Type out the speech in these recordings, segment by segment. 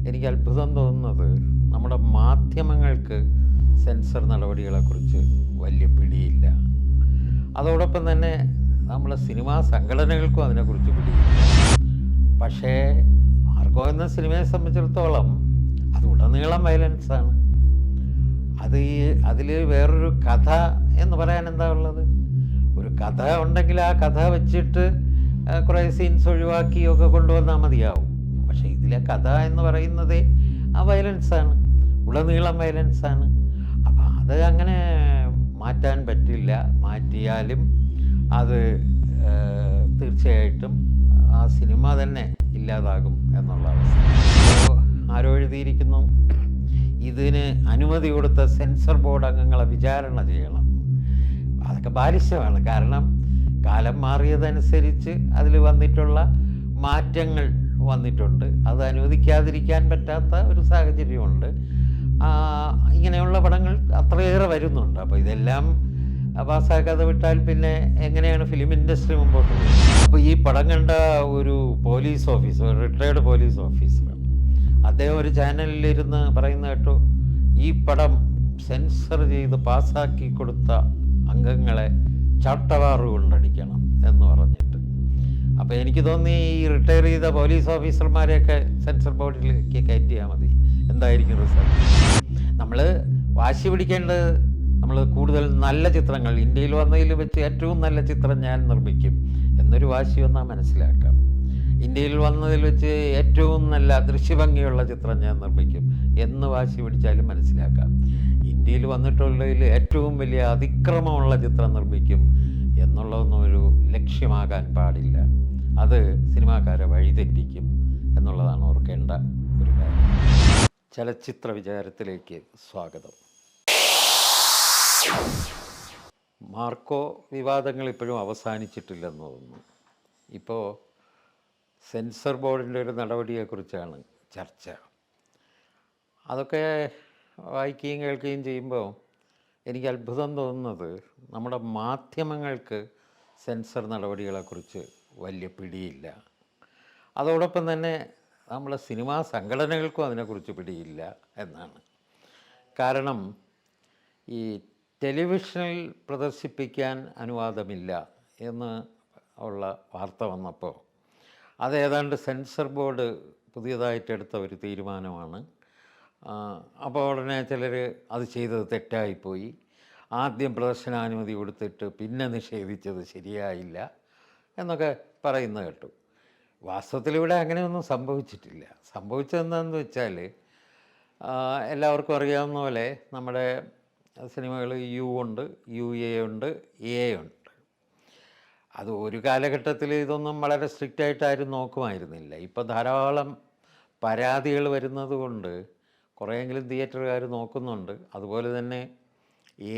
എനിക്ക് അത്ഭുതം തോന്നുന്നത് നമ്മുടെ മാധ്യമങ്ങൾക്ക് സെൻസർ നടപടികളെക്കുറിച്ച് വലിയ പിടിയില്ല. അതോടൊപ്പം തന്നെ നമ്മളെ സിനിമാ സംഘടനകൾക്കും അതിനെക്കുറിച്ച് പിടിയില്ല. പക്ഷേ മാർക്കോ എന്ന സിനിമയെ സംബന്ധിച്ചിടത്തോളം അത് ഉടനീളം വയലൻസാണ്. അതിൽ വേറൊരു കഥ എന്ന് പറയാൻ എന്താ ഉള്ളത്? ഒരു കഥ ഉണ്ടെങ്കിൽ ആ കഥ വെച്ചിട്ട് കുറേ സീൻസ് ഒഴിവാക്കിയൊക്കെ കൊണ്ടുവന്നാൽ മതിയാവും. പക്ഷേ ഇതിലെ കഥ എന്ന് പറയുന്നത് ആ വയലൻസാണ്, ഉടനീളം വയലൻസാണ്. അപ്പം അത് അങ്ങനെ മാറ്റാൻ പറ്റില്ല. മാറ്റിയാലും അത് തീർച്ചയായിട്ടും ആ സിനിമ തന്നെ ഇല്ലാതാകും എന്നുള്ള അവസ്ഥ. അപ്പോൾ ആരോ എഴുതിയിരിക്കുന്നു, ഇതിന് അനുമതി കൊടുത്ത സെൻസർ ബോർഡ് അംഗങ്ങളെ വിചാരണ ചെയ്യണം. അതൊക്കെ ബാലിശമാണ്. കാരണം കാലം മാറിയതനുസരിച്ച് അതിൽ വന്നിട്ടുള്ള മാറ്റങ്ങൾ വന്നിട്ടുണ്ട്. അത് അനുവദിക്കാതിരിക്കാൻ പറ്റാത്ത ഒരു സാഹചര്യമുണ്ട്. ഇങ്ങനെയുള്ള പടങ്ങൾ അത്രയേറെ വരുന്നുണ്ട്. അപ്പോൾ ഇതെല്ലാം പാസ്സാക്കാതെ വിട്ടാൽ പിന്നെ എങ്ങനെയാണ് ഫിലിം ഇൻഡസ്ട്രി മുമ്പോട്ട് പോകുന്നത്? അപ്പോൾ ഈ പടം കണ്ട ഒരു police officer, retired police officer, അദ്ദേഹം ഒരു ചാനലിലിരുന്ന് പറയുന്ന കേട്ടു, ഈ പടം സെൻസർ ചെയ്ത് പാസ്സാക്കി കൊടുത്ത അംഗങ്ങളെ ചാട്ടവാറ് കൊണ്ടടിക്കണം എന്ന് പറഞ്ഞിട്ട്. അപ്പോൾ എനിക്ക് തോന്നി ഈ റിട്ടയർ ചെയ്ത പോലീസ് ഓഫീസർമാരെയൊക്കെ സെൻസർ ബോർഡിലേക്ക് കയറ്റിയാൽ മതി. എന്തായിരിക്കും റിസൾട്ട്? നമ്മൾ വാശി പിടിക്കേണ്ടത്, നമ്മൾ കൂടുതൽ നല്ല ചിത്രങ്ങൾ, ഇന്ത്യയിൽ വന്നതിൽ വെച്ച് ഏറ്റവും നല്ല ചിത്രം ഞാൻ നിർമ്മിക്കും എന്നൊരു വാശി ഒന്നാ മനസ്സിലാക്കാം. ഇന്ത്യയിൽ വന്നതിൽ വെച്ച് ഏറ്റവും നല്ല ദൃശ്യഭംഗിയുള്ള ചിത്രം ഞാൻ നിർമ്മിക്കും എന്ന് വാശി പിടിച്ചാലും മനസ്സിലാക്കാം. ഇന്ത്യയിൽ വന്നിട്ടുള്ളതിൽ ഏറ്റവും വലിയ അതിക്രമമുള്ള ചിത്രം നിർമ്മിക്കും എന്നുള്ളതൊന്നും ഒരു ലക്ഷ്യമാകാൻ പാടില്ല. അത് സിനിമാക്കാരെ വഴിതെറ്റിക്കും എന്നുള്ളതാണ് ഓർക്കേണ്ട ഒരു കാര്യം. ചലച്ചിത്ര വിചാരത്തിലേക്ക് സ്വാഗതം. മാർക്കോ വിവാദങ്ങൾ ഇപ്പോഴും അവസാനിച്ചിട്ടില്ലെന്ന് തോന്നുന്നു. ഇപ്പോൾ സെൻസർ ബോർഡിൻ്റെ ഒരു നടപടിയെക്കുറിച്ചാണ് ചർച്ച. അതൊക്കെ വായിക്കുകയും കേൾക്കുകയും ചെയ്യുമ്പോൾ എനിക്ക് അത്ഭുതം തോന്നുന്നത് നമ്മുടെ മാധ്യമങ്ങൾക്ക് സെൻസർ നടപടികളെക്കുറിച്ച് വലിയ പിടിയില്ല. അതോടൊപ്പം തന്നെ നമ്മളെ സിനിമാ സംഘടനകൾക്കും അതിനെക്കുറിച്ച് പിടിയില്ല എന്നാണ്. കാരണം ഈ ടെലിവിഷനിൽ പ്രദർശിപ്പിക്കാൻ അനുവാദമില്ല എന്ന് ഉള്ള വാർത്ത വന്നപ്പോൾ അത് ഏതാണ്ട് സെൻസർ ബോർഡ് പുതിയതായിട്ടെടുത്ത ഒരു തീരുമാനമാണ്. അപ്പോൾ ഉടനെ ചിലർ അത് ചെയ്തത് തെറ്റായിപ്പോയി, ആദ്യം പ്രദർശനാനുമതി കൊടുത്തിട്ട് പിന്നെ നിഷേധിച്ചത് ശരിയായില്ല എന്നൊക്കെ പറയുന്നത് കേട്ടു. വാസ്തവത്തിലിവിടെ അങ്ങനെയൊന്നും സംഭവിച്ചിട്ടില്ല. സംഭവിച്ചതെന്താണെന്ന് വെച്ചാൽ, എല്ലാവർക്കും അറിയാവുന്ന പോലെ നമ്മുടെ സിനിമകൾ യു ഉണ്ട്, UA ഉണ്ട്, A ഉണ്ട്. അത് ഒരു കാലഘട്ടത്തിൽ ഇതൊന്നും വളരെ സ്ട്രിക്റ്റായിട്ട് ആരും നോക്കുമായിരുന്നില്ല. ഇപ്പോൾ ധാരാളം പരാതികൾ വരുന്നത് കൊണ്ട് കുറേയെങ്കിലും തിയേറ്ററുകാർ നോക്കുന്നുണ്ട്. അതുപോലെ തന്നെ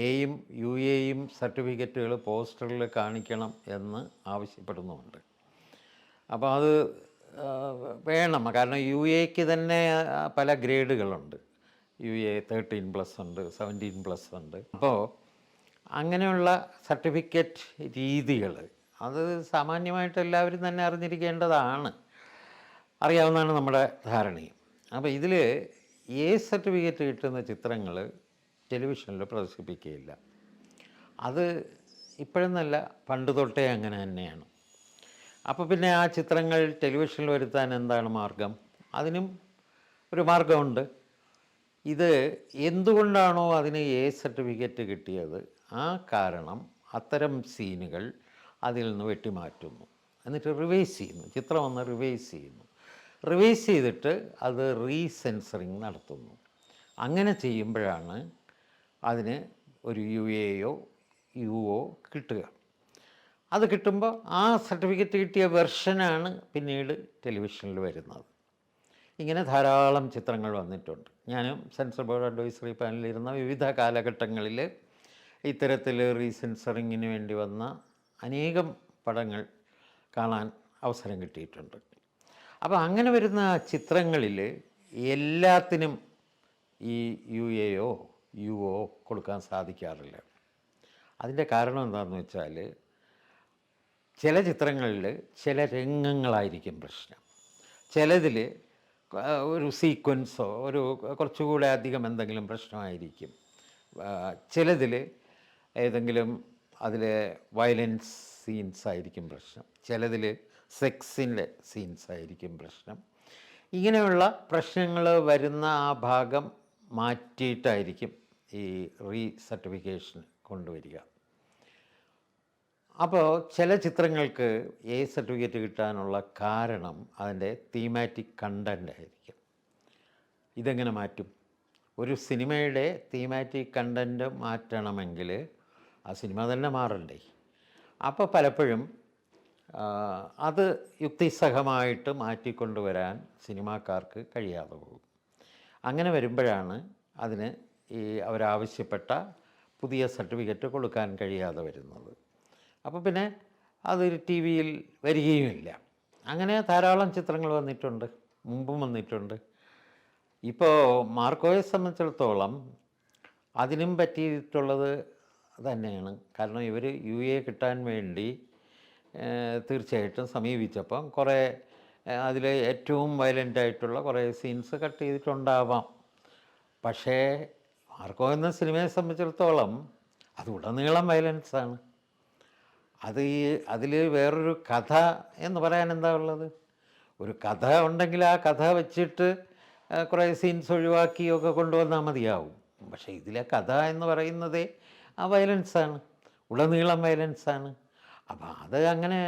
എയും UAയും സർട്ടിഫിക്കറ്റുകൾ പോസ്റ്ററിൽ കാണിക്കണം എന്ന് ആവശ്യപ്പെടുന്നുമുണ്ട്. അപ്പോൾ അത് വേണം. കാരണം UAക്ക് തന്നെ പല ഗ്രേഡുകളുണ്ട്. UA 13+ ഉണ്ട്, 17+ ഉണ്ട്. അപ്പോൾ അങ്ങനെയുള്ള സർട്ടിഫിക്കറ്റ് രീതികൾ അത് സാമാന്യമായിട്ട് എല്ലാവരും തന്നെ അറിഞ്ഞിരിക്കേണ്ടതാണ്, അറിയാവുന്നതാണ് നമ്മുടെ ധാരണയും. അപ്പോൾ ഇതിൽ A സർട്ടിഫിക്കറ്റ് കിട്ടുന്ന ചിത്രങ്ങൾ ടെലിവിഷനിൽ പ്രദർശിപ്പിക്കുകയില്ല. അത് ഇപ്പോഴെന്നല്ല, പണ്ട് തൊട്ടേ അങ്ങനെ തന്നെയാണ്. അപ്പോൾ പിന്നെ ആ ചിത്രങ്ങൾ ടെലിവിഷനിൽ വരുത്താൻ എന്താണ് മാർഗം? അതിനും ഒരു മാർഗമുണ്ട്. ഇത് എന്തുകൊണ്ടാണോ അതിന് A സർട്ടിഫിക്കറ്റ് കിട്ടിയത്, ആ കാരണം അത്തരം സീനുകൾ അതിൽ നിന്ന് വെട്ടിമാറ്റുന്നു, എന്നിട്ട് റിവൈസ് ചെയ്യുന്നു, ചിത്രം ഒന്ന് റിവൈസ് ചെയ്യുന്നു. റിവൈസ് ചെയ്തിട്ട് അത് റീസെൻസറിങ് നടത്തുന്നു. അങ്ങനെ ചെയ്യുമ്പോഴാണ് അതിന് ഒരു UAയോ UO കിട്ടുക. അത് കിട്ടുമ്പോൾ ആ സർട്ടിഫിക്കറ്റ് കിട്ടിയ വെർഷനാണ് പിന്നീട് ടെലിവിഷനിൽ വരുന്നത്. ഇങ്ങനെ ധാരാളം ചിത്രങ്ങൾ വന്നിട്ടുണ്ട്. ഞാനും സെൻസർ ബോർഡ് അഡ്വൈസറി പാനലിലിരുന്ന വിവിധ കാലഘട്ടങ്ങളിൽ ഇത്തരത്തിൽ റീസെൻസറിങ്ങിന് വേണ്ടി വന്ന അനേകം പടങ്ങൾ കാണാൻ അവസരം കിട്ടിയിട്ടുണ്ട്. അപ്പോൾ അങ്ങനെ വരുന്ന ചിത്രങ്ങളിൽ എല്ലാത്തിനും ഈ UAയോ UO കൊടുക്കാൻ സാധിക്കാറില്ല. അതിൻ്റെ കാരണം എന്താണെന്ന് വെച്ചാൽ, ചില ചിത്രങ്ങളിൽ ചില രംഗങ്ങളായിരിക്കും പ്രശ്നം. ചിലതിൽ ഒരു സീക്വൻസോ കുറച്ചുകൂടെ അധികം എന്തെങ്കിലും പ്രശ്നമായിരിക്കും. ചിലതിൽ ഏതെങ്കിലും അതിൽ വയലൻസ് സീൻസ് ആയിരിക്കും പ്രശ്നം, ചിലതിൽ സെക്സിൻ്റെ സീൻസ് ആയിരിക്കും പ്രശ്നം. ഇങ്ങനെയുള്ള പ്രശ്നങ്ങൾ വരുന്ന ആ ഭാഗം മാറ്റിയിട്ടായിരിക്കും ഈ സർട്ടിഫിക്കേഷൻ കൊണ്ടുവരിക. അപ്പോൾ ചില ചിത്രങ്ങൾക്ക് സർട്ടിഫിക്കറ്റ് കിട്ടാനുള്ള കാരണം അതിൻ്റെ തീമാറ്റിക് കണ്ടൻ്റ് ആയിരിക്കും. ഇതെങ്ങനെ മാറ്റും? ഒരു സിനിമയുടെ തീമാറ്റിക് കണ്ടൻറ്റ് മാറ്റണമെങ്കിൽ ആ സിനിമ തന്നെ മാറണ്ടേ? അപ്പോൾ പലപ്പോഴും അത് യുക്തിസഹമായിട്ട് മാറ്റിക്കൊണ്ടുവരാൻ സിനിമാക്കാർക്ക് കഴിയാതെ പോകും. അങ്ങനെ വരുമ്പോഴാണ് അതിന് അവരാവശ്യപ്പെട്ട പുതിയ സർട്ടിഫിക്കറ്റ് കൊടുക്കാൻ കഴിയാതെ വരുന്നത്. അപ്പോൾ പിന്നെ അതൊരു ടി വിയിൽ വരികയുമില്ല. അങ്ങനെ ധാരാളം ചിത്രങ്ങൾ വന്നിട്ടുണ്ട്, മുമ്പും വന്നിട്ടുണ്ട്. ഇപ്പോൾ മാർക്കോയെ സംബന്ധിച്ചിടത്തോളം അതിനും പറ്റിയിട്ടുള്ളത് തന്നെയാണ്. കാരണം ഇവർ UA കിട്ടാൻ വേണ്ടി തീർച്ചയായിട്ടും സമീപിച്ചപ്പം കുറേ അതിൽ ഏറ്റവും വയലൻ്റായിട്ടുള്ള കുറേ സീൻസ് കട്ട് ചെയ്തിട്ടുണ്ടാവാം. പക്ഷേ മാർക്കോ എന്ന സിനിമയെ സംബന്ധിച്ചിടത്തോളം അത് ഉടനീളം വയലൻസാണ്. അതിൽ വേറൊരു കഥ എന്ന് പറയാൻ എന്താ ഉള്ളത്? ഒരു കഥ ഉണ്ടെങ്കിൽ ആ കഥ വെച്ചിട്ട് കുറേ സീൻസ് ഒഴിവാക്കിയൊക്കെ കൊണ്ടുവന്നാൽ മതിയാവും. പക്ഷേ ഇതിലെ കഥ എന്ന് പറയുന്നതേ ആ വയലൻസാണ്, ഉടനീളം വയലൻസാണ്. അപ്പോൾ അത് അങ്ങനെ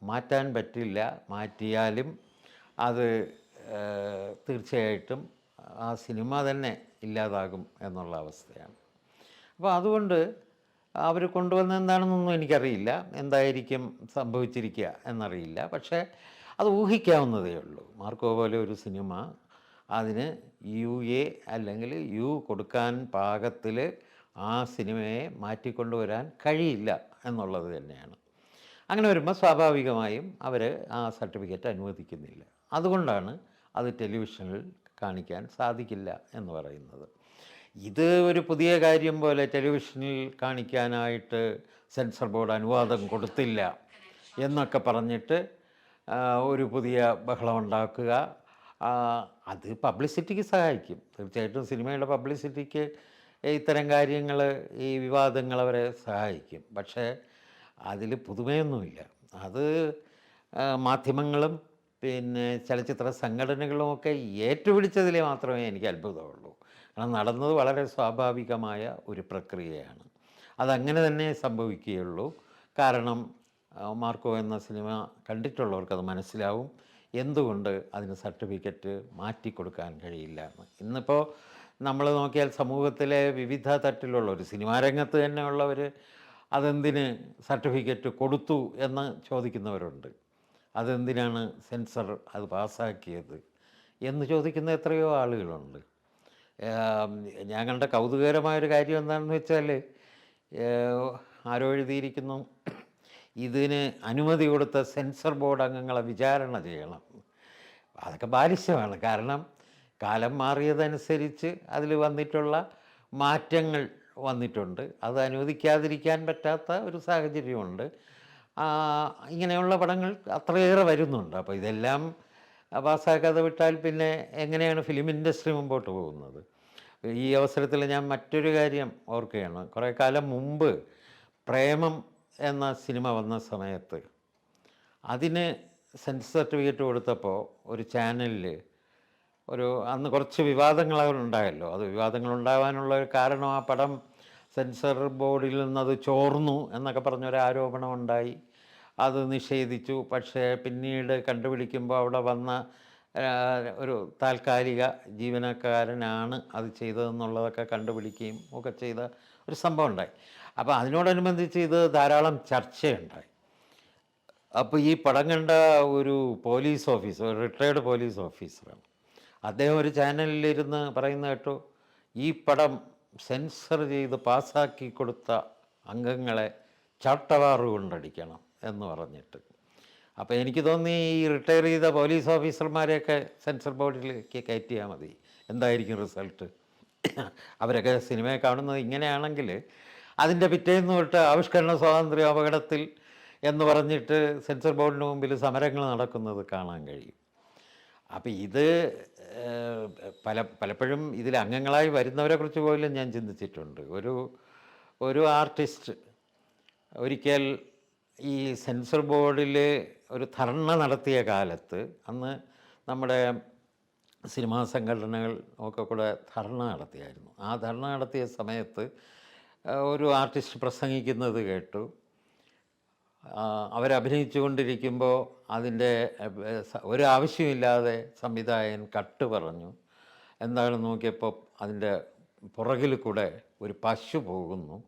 മാറ്റാൻ പറ്റില്ല. മാറ്റിയാലും അത് തീർച്ചയായിട്ടും ആ സിനിമ തന്നെ ഇല്ലാതാകും എന്നുള്ള അവസ്ഥയാണ്. അപ്പോൾ അതുകൊണ്ട് അവർ കൊണ്ടുവന്നത് എന്താണെന്നൊന്നും എനിക്കറിയില്ല, എന്തായിരിക്കും സംഭവിച്ചിരിക്കുക എന്നറിയില്ല. പക്ഷേ അത് ഊഹിക്കാവുന്നതേ ഉള്ളൂ. മാർക്കോ പോലെ ഒരു സിനിമ അതിന് UA അല്ലെങ്കിൽ U കൊടുക്കാൻ പാകത്തിൽ ആ സിനിമയെ മാറ്റിക്കൊണ്ടുവരാൻ കഴിയില്ല എന്നുള്ളത് തന്നെയാണ്. അങ്ങനെ വരുമ്പോൾ സ്വാഭാവികമായും അവർ ആ സർട്ടിഫിക്കറ്റ് അനുവദിക്കുന്നില്ല. അതുകൊണ്ടാണ് അത് ടെലിവിഷനിൽ കാണിക്കാൻ സാധിക്കില്ല എന്ന് പറയുന്നത്. ഇത് ഒരു പുതിയ കാര്യം പോലെ ടെലിവിഷനിൽ കാണിക്കാനായിട്ട് സെൻസർ ബോർഡ് അനുവാദം കൊടുത്തില്ല എന്നൊക്കെ പറഞ്ഞിട്ട് ഒരു പുതിയ ബഹളം ഉണ്ടാക്കുക, അത് പബ്ലിസിറ്റിക്ക് സഹായിക്കും. തീർച്ചയായിട്ടും സിനിമയുടെ പബ്ലിസിറ്റിക്ക് ഇത്തരം കാര്യങ്ങൾ, ഈ വിവാദങ്ങൾ അവരെ സഹായിക്കും. പക്ഷേ അതിൽ പുതുമയൊന്നുമില്ല. അത് മാധ്യമങ്ങളും പിന്നെ ചലച്ചിത്ര സംഘടനകളുമൊക്കെ ഏറ്റുപിടിച്ചതിൽ മാത്രമേ എനിക്ക് അത്ഭുതമുള്ളൂ. കാരണം നടന്നത് വളരെ സ്വാഭാവികമായ ഒരു പ്രക്രിയയാണ്. അതങ്ങനെ തന്നെ സംഭവിക്കുകയുള്ളൂ. കാരണം മാർക്കോ എന്ന സിനിമ കണ്ടിട്ടുള്ളവർക്കത് മനസ്സിലാവും എന്തുകൊണ്ട് അതിന് സർട്ടിഫിക്കറ്റ് മാറ്റിക്കൊടുക്കാൻ കഴിയില്ല എന്ന്. ഇന്നിപ്പോൾ നമ്മൾ നോക്കിയാൽ സമൂഹത്തിലെ വിവിധ തട്ടിലുള്ള ഒരു സിനിമാ രംഗത്ത് തന്നെ ഉള്ളവർ അതെന്തിന് സർട്ടിഫിക്കറ്റ് കൊടുത്തു എന്ന് ചോദിക്കുന്നവരുണ്ട്. അതെന്തിനാണ് സെൻസർ അത് പാസ്സാക്കിയത് എന്ന് ചോദിക്കുന്ന എത്രയോ ആളുകളുണ്ട്. ഞാൻ കണ്ട കൗതുകകരമായൊരു കാര്യം എന്താണെന്ന് വെച്ചാൽ, ആരോ എഴുതിയിരിക്കുന്നു, ഇതിന് അനുമതി കൊടുത്ത സെൻസർ ബോർഡ് അംഗങ്ങളെ വിചാരണ ചെയ്യണം. അതൊക്കെ ബാലിശ്യമാണ്. കാരണം കാലം മാറിയതനുസരിച്ച് അതിൽ വന്നിട്ടുള്ള മാറ്റങ്ങൾ വന്നിട്ടുണ്ട്. അത് അനുവദിക്കാതിരിക്കാൻ പറ്റാത്ത ഒരു സാഹചര്യമുണ്ട്. ഇങ്ങനെയുള്ള പടങ്ങൾ അത്രയേറെ വരുന്നുണ്ട്. അപ്പോൾ ഇതെല്ലാം പാസ്സാക്കാതെ വിട്ടാൽ പിന്നെ എങ്ങനെയാണ് ഫിലിം ഇൻഡസ്ട്രി മുമ്പോട്ട് പോകുന്നത്? ഈ അവസരത്തിൽ ഞാൻ മറ്റൊരു കാര്യം ഓർക്കുകയാണ്. കുറേ കാലം മുമ്പ് പ്രേമം എന്ന സിനിമ വന്ന സമയത്ത് അതിന് സെൻസർ സർട്ടിഫിക്കറ്റ് കൊടുത്തപ്പോൾ ഒരു ചാനലിൽ അന്ന് കുറച്ച് വിവാദങ്ങളുണ്ടായല്ലോ. അത് വിവാദങ്ങളുണ്ടാകാനുള്ള ഒരു കാരണം ആ പടം സെൻസർ ബോർഡിൽ നിന്നത് ചോർന്നു എന്നൊക്കെ പറഞ്ഞൊരു ആരോപണമുണ്ടായി. അത് നിഷേധിച്ചു. പക്ഷേ പിന്നീട് കണ്ടുപിടിക്കുമ്പോൾ അവിടെ വന്ന ഒരു താൽക്കാലിക ജീവനക്കാരനാണ് അത് ചെയ്തതെന്നുള്ളതൊക്കെ കണ്ടുപിടിക്കുകയും ഒക്കെ ചെയ്ത ഒരു സംഭവം ഉണ്ടായി. അപ്പോൾ അതിനോടനുബന്ധിച്ച് ഇത് ധാരാളം ചർച്ചയുണ്ടായി. അപ്പോൾ ഈ പടം കണ്ട ഒരു പോലീസ് ഓഫീസർ, റിട്ടയർഡ് പോലീസ് ഓഫീസറാണ്, അദ്ദേഹം ഒരു ചാനലിലിരുന്ന് പറയുന്ന കേട്ടു, ഈ പടം സെൻസർ ചെയ്ത് പാസ്സാക്കി കൊടുത്ത അംഗങ്ങളെ ചാട്ടവാറ് കൊണ്ടടിക്കണം എന്ന് പറഞ്ഞിട്ട്. അപ്പോൾ എനിക്ക് തോന്നി ഈ റിട്ടയർ ചെയ്ത പോലീസ് ഓഫീസർമാരെയൊക്കെ സെൻസർ ബോർഡിലേക്ക് കയറ്റിയാൽ മതി, എന്തായിരിക്കും റിസൾട്ട്? അവരൊക്കെ സിനിമയെ കാണുന്നത് ഇങ്ങനെയാണെങ്കിൽ അതിൻ്റെ പിറ്റേന്ന് തൊട്ട് ആവിഷ്കരണ സ്വാതന്ത്ര്യ അപകടത്തിൽ എന്ന് പറഞ്ഞിട്ട് സെൻസർ ബോർഡിന് മുമ്പിൽ സമരങ്ങൾ നടക്കുന്നത് കാണാൻ കഴിയും. അപ്പം ഇത് പലപ്പോഴും ഇതിൽ അംഗങ്ങളായി വരുന്നവരെ കുറിച്ച് പോലും ഞാൻ ചിന്തിച്ചിട്ടുണ്ട്. ഒരു ആർട്ടിസ്റ്റ് ഒരിക്കൽ ഈ സെൻസർ ബോർഡിൽ ഒരു ധർണ നടത്തിയ കാലത്ത്, അന്ന് നമ്മുടെ സിനിമാ സംഘടനകൾ ഒക്കെ കൂടെ ധർണ നടത്തിയായിരുന്നു. ആ ധർണ നടത്തിയ സമയത്ത് ഒരു ആർട്ടിസ്റ്റ് പ്രസംഗിക്കുന്നത് കേട്ടു. അവരഭിനയിച്ചു കൊണ്ടിരിക്കുമ്പോൾ അതിൻ്റെ ഒരു ആവശ്യമില്ലാതെ സംവിധായകൻ കട്ട് പറഞ്ഞു. എന്താണെന്ന് നോക്കിയപ്പോൾ അതിൻ്റെ പുറകിൽ കൂടെ ഒരു പശു പോകുന്നു.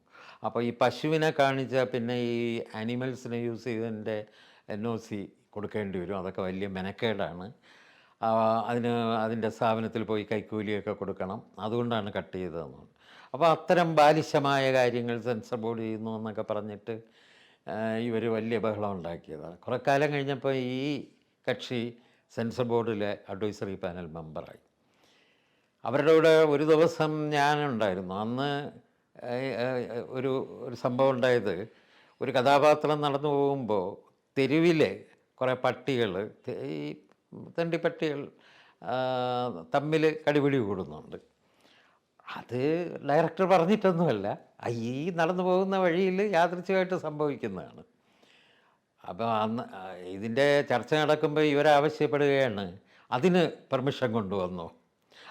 അപ്പോൾ ഈ പശുവിനെ കാണിച്ചാൽ പിന്നെ ഈ ആനിമൽസിനെ യൂസ് ചെയ്തതിൻ്റെ NOC കൊടുക്കേണ്ടി വരും. അതൊക്കെ വലിയ മെനക്കേടാണ്. അതിൻ്റെ സ്ഥാപനത്തിൽ പോയി കൈക്കൂലിയൊക്കെ കൊടുക്കണം. അതുകൊണ്ടാണ് കട്ട് ചെയ്തതെന്ന്. അപ്പോൾ അത്തരം ബാലിശമായ കാര്യങ്ങൾ സെൻസർ ബോർഡ് ചെയ്യുന്നു എന്നൊക്കെ പറഞ്ഞിട്ട് ഇവർ വലിയ ബഹളം ഉണ്ടാക്കിയതാണ്. കുറേ കാലം കഴിഞ്ഞപ്പോൾ ഈ കക്ഷി സെൻസർ ബോർഡിലെ അഡ്വൈസറി പാനൽ മെമ്പറായി. അവരുടെ കൂടെ ഒരു ദിവസം ഞാനുണ്ടായിരുന്നു. അന്ന് ഒരു സംഭവം ഉണ്ടായത്, ഒരു കഥാപാത്രം നടന്നു പോകുമ്പോൾ തെരുവിലെ കുറേ പട്ടികൾ, ഈ തെണ്ടിപ്പട്ടികൾ തമ്മിൽ കടിപിടി കൂടുന്നുണ്ട്. അത് ഡയറക്ടർ പറഞ്ഞിട്ടൊന്നുമല്ല, ഈ നടന്നു പോകുന്ന വഴിയിൽ യാദൃച്ഛികമായിട്ട് സംഭവിക്കുന്നതാണ്. അപ്പോൾ അന്ന് ഇതിൻ്റെ ചർച്ച നടക്കുമ്പോൾ ഇവരാവശ്യപ്പെടുകയാണ്, അതിന് പെർമിഷൻ കൊണ്ടുവന്നോ,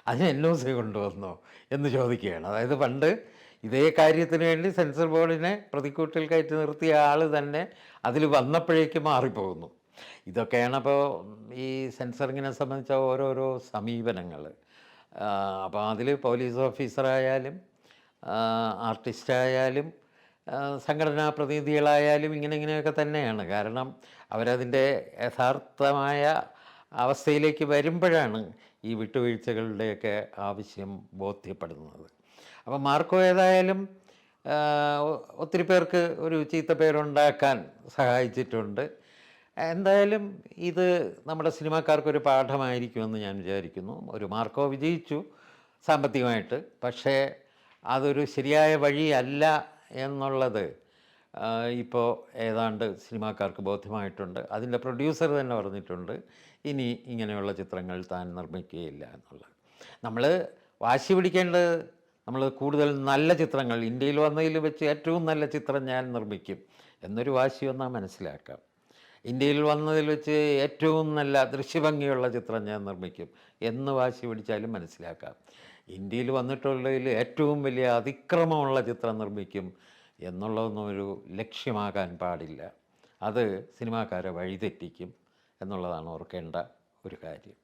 അതിന് NOC കൊണ്ടുവന്നോ എന്ന് ചോദിക്കുകയാണ്. അതായത് പണ്ട് ഇതേ കാര്യത്തിന് വേണ്ടി സെൻസർ ബോർഡിനെ പ്രതിക്കൂട്ടിൽ കയറ്റി നിർത്തിയ ആൾ തന്നെ അതിൽ വന്നപ്പോഴേക്ക് മാറിപ്പോകുന്നു. ഇതൊക്കെയാണ് അപ്പോൾ ഈ സെൻസറിങ്ങിനെ സംബന്ധിച്ച ഓരോരോ സമീപനങ്ങൾ. അപ്പോൾ അതിൽ പോലീസ് ഓഫീസറായാലും ആർട്ടിസ്റ്റായാലും സംഘടനാ പ്രതിനിധികളായാലും ഇങ്ങനെയൊക്കെ തന്നെയാണ്. കാരണം അവരതിൻ്റെ യഥാർത്ഥമായ അവസ്ഥയിലേക്ക് വരുമ്പോഴാണ് ഈ വിട്ടുവീഴ്ചകളുടെയൊക്കെ ആവശ്യം ബോധ്യപ്പെടുന്നത്. അപ്പം മാർക്കോ ഏതായാലും ഒത്തിരി പേർക്ക് ഒരു ചീത്ത പേരുണ്ടാക്കാൻ സഹായിച്ചിട്ടുണ്ട്. എന്തായാലും ഇത് നമ്മുടെ സിനിമാക്കാർക്കൊരു പാഠമായിരിക്കുമെന്ന് ഞാൻ വിചാരിക്കുന്നു. ഒരു മാർക്കോ വിജയിച്ചു സാമ്പത്തികമായിട്ട്, പക്ഷേ അതൊരു ശരിയായ വഴിയല്ല എന്നുള്ളത് ഇപ്പോൾ ഏതാണ്ട് സിനിമാക്കാർക്ക് ബോധ്യമായിട്ടുണ്ട്. അതിൻ്റെ പ്രൊഡ്യൂസർ തന്നെ പറഞ്ഞിട്ടുണ്ട്, ഇനി ഇങ്ങനെയുള്ള ചിത്രങ്ങൾ താൻ നിർമ്മിക്കുകയില്ല എന്നുള്ളത്. നമ്മൾ വാശി പിടിക്കേണ്ടത്, നമ്മൾ കൂടുതൽ നല്ല ചിത്രങ്ങൾ, ഇന്ത്യയിൽ വന്നതിൽ വെച്ച് ഏറ്റവും നല്ല ചിത്രം ഞാൻ നിർമ്മിക്കും എന്നൊരു വാശി ഒന്നാ മനസ്സിലാക്കാം. ഇന്ത്യയിൽ വന്നതിൽ വെച്ച് ഏറ്റവും നല്ല ദൃശ്യഭംഗിയുള്ള ചിത്രം ഞാൻ നിർമ്മിക്കും എന്ന് വാശി പിടിച്ചാലും മനസ്സിലാക്കാം. ഇന്ത്യയിൽ വന്നിട്ടുള്ളതിൽ ഏറ്റവും വലിയ അതിക്രമമുള്ള ചിത്രം നിർമ്മിക്കും എന്നുള്ളതൊന്നും ഒരു ലക്ഷ്യമാകാൻ പാടില്ല. അത് സിനിമാക്കാരെ വഴിതെറ്റിക്കും എന്നുള്ളതാണ് ഓർക്കേണ്ട ഒരു കാര്യം.